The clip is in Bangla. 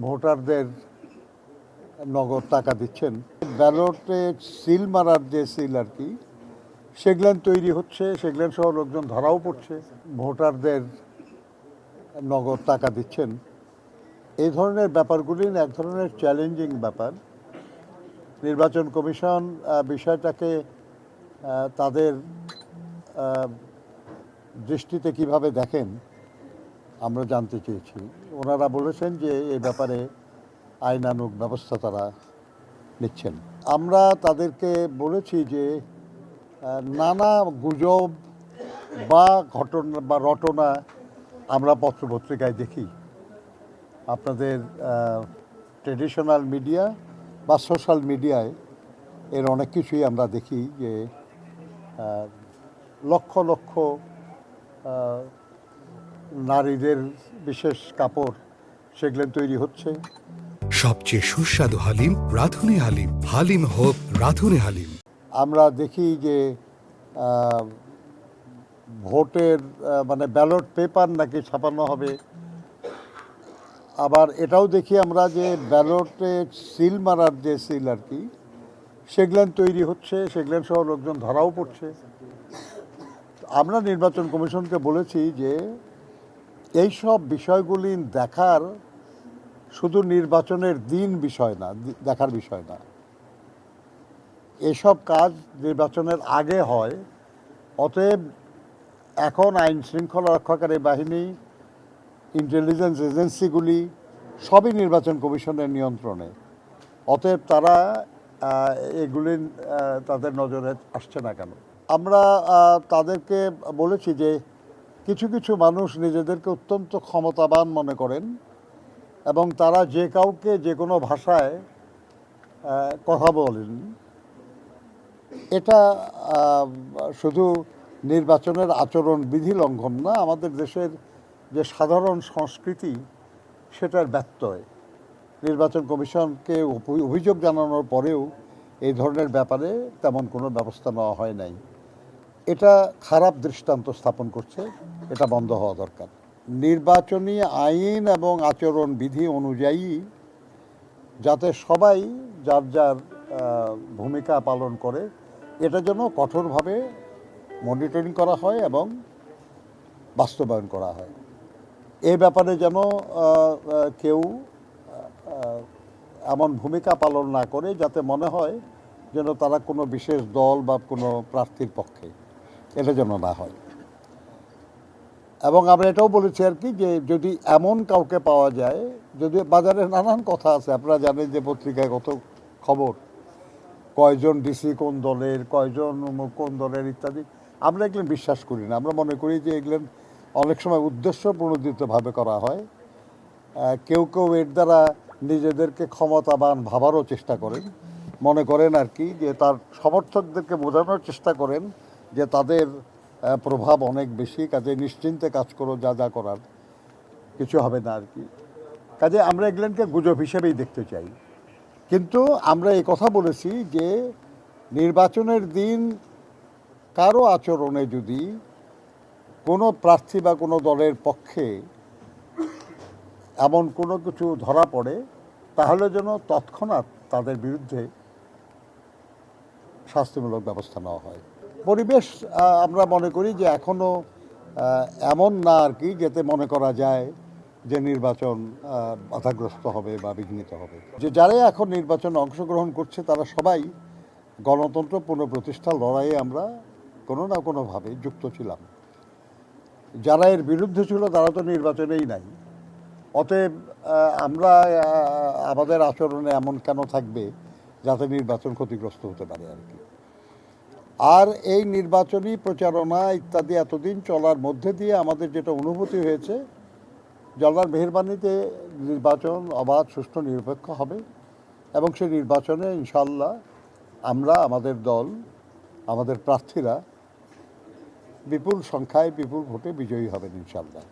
ভোটারদের নগদ টাকা দিচ্ছেন। ব্যালটে সিল মারার যে সিল আর কি, সেগুলান তৈরি হচ্ছে, সেগুলান সহ লোকজন ধরাও পড়ছে। ভোটারদের নগদ টাকা দিচ্ছেন, এই ধরনের ব্যাপারগুলি এক ধরনের চ্যালেঞ্জিং ব্যাপার। নির্বাচন কমিশন বিষয়টাকে তাদের দৃষ্টিতে কিভাবে দেখেন আমরা জানতে চেয়েছি। ওনারা বলেছেন যে এই ব্যাপারে আইনানুগ ব্যবস্থা তারা নিচ্ছেন। আমরা তাদেরকে বলেছি যে নানা গুজব বা ঘটনা বা রটনা আমরা পত্রপত্রিকায় দেখি, আপনাদের ট্রেডিশনাল মিডিয়া বা সোশ্যাল মিডিয়ায় এর অনেক কিছুই আমরা দেখি যে লক্ষ লক্ষ নারীদের বিশেষ কাপড় সেগুলো তৈরি হচ্ছে। সবচেয়ে সুস্বাদু হালিম রাঁধুনি হালিম। হালিম হোক রাঁধুনি হালিম। আমরা দেখি যে ভোটের মানে ব্যালট পেপার নাকি ছাপানো হবে। আবার এটাও দেখি আমরা যে ব্যালটে সিল মারার যে সিল আর কি, সেগুলান তৈরি হচ্ছে, সেগুলান সহ লোকজন ধরাও পড়ছে। আমরা নির্বাচন কমিশনকে বলেছি যে এই সব বিষয়গুলি দেখার শুধু নির্বাচনের দিন বিষয় না, দেখার বিষয় না। এসব কাজ নির্বাচনের আগে হয়। অতএব এখন আইন শৃঙ্খলা রক্ষাকারী বাহিনী, ইন্টেলিজেন্স এজেন্সিগুলি সবই নির্বাচন কমিশনের নিয়ন্ত্রণে। অতএব তারা এগুলি তাদের নজরে আসছে না কেন। আমরা তাদেরকে বলেছি যে কিছু কিছু মানুষ নিজেদেরকে অত্যন্ত ক্ষমতাবান মনে করেন এবং তারা যে কাউকে যে কোনো ভাষায় কথা বলেন। এটা শুধু নির্বাচনের আচরণ বিধি লঙ্ঘন না, আমাদের দেশের যে সাধারণ সংস্কৃতি সেটার ব্যত্যয়। নির্বাচন কমিশনকে অভিযোগ জানানোর পরেও এই ধরনের ব্যাপারে তেমন কোনো ব্যবস্থা নেওয়া হয় নাই। এটা খারাপ দৃষ্টান্ত স্থাপন করছে, এটা বন্ধ হওয়া দরকার। নির্বাচনী আইন এবং আচরণ বিধি অনুযায়ী যাতে সবাই যার যার ভূমিকা পালন করে, এটা যেন কঠোরভাবে মনিটরিং করা হয় এবং বাস্তবায়ন করা হয়। এ ব্যাপারে যেন কেউ এমন ভূমিকা পালন না করে যাতে মনে হয় যেন তারা কোনো বিশেষ দল বা কোনো প্রার্থীর পক্ষে, এটা যেন না হয়। এবং আমরা এটাও বলেছি আর কি যে যদি এমন কাউকে পাওয়া যায়, যদি বাজারে নানান কথা আছে, আপনারা জানেন যে পত্রিকায় কত খবর, কয়জন ডিসি কোন দলের, কয়জন কোন দলের ইত্যাদি। আমরা এগুলো বিশ্বাস করি না। আমরা মনে করি যে এগুলো অনেক সময় উদ্দেশ্য প্রণোদিতভাবে করা হয়। কেউ কেউ এর দ্বারা নিজেদেরকে ক্ষমতাবান ভাবারও চেষ্টা করেন, মনে করেন আর কি যে তার সমর্থকদেরকে বোঝানোর চেষ্টা করেন যে তাদের প্রভাব অনেক বেশি, কাজে নিশ্চিন্তে কাজ করো, যা যা করার কিছু হবে না আর কি। কাজে আমরা এগুলোকে গুজব হিসেবেই দেখতে চাই। কিন্তু আমরা এই কথা বলেছি যে নির্বাচনের দিন কারো আচরণে যদি কোনো প্রার্থী বা কোনো দলের পক্ষে এমন কোনো কিছু ধরা পড়ে, তাহলে যেন তৎক্ষণাৎ তাদের বিরুদ্ধে শাস্তিমূলক ব্যবস্থা নেওয়া হয়। পরিবেশ আমরা মনে করি যে এখনও এমন না আর কি যাতে মনে করা যায় যে নির্বাচন বাধাগ্রস্ত হবে বা বিঘ্নিত হবে। যে যারা এখন নির্বাচনে অংশগ্রহণ করছে তারা সবাই গণতন্ত্র পুনঃপ্রতিষ্ঠার লড়াইয়ে আমরা কোনো না কোনোভাবে যুক্ত ছিলাম। যারা এর বিরুদ্ধে ছিল তারা তো নির্বাচনেই নাই। অতএব আমরা আমাদের আচরণে এমন কেন থাকবে যাতে নির্বাচন ক্ষতিগ্রস্ত হতে পারে আর কি। আর এই নির্বাচনী প্রচারণা ইত্যাদি এতদিন চলার মধ্যে দিয়ে আমাদের যেটা অনুভূতি হয়েছে, আল্লাহর মেহেরবানিতে নির্বাচন অবাধ, সুষ্ঠু, নিরপেক্ষ হবে এবং সেই নির্বাচনে ইনশাআল্লাহ আমরা, আমাদের দল, আমাদের প্রার্থীরা বিপুল সংখ্যায় বিপুল ভোটে বিজয়ী হবেন ইনশাআল্লাহ।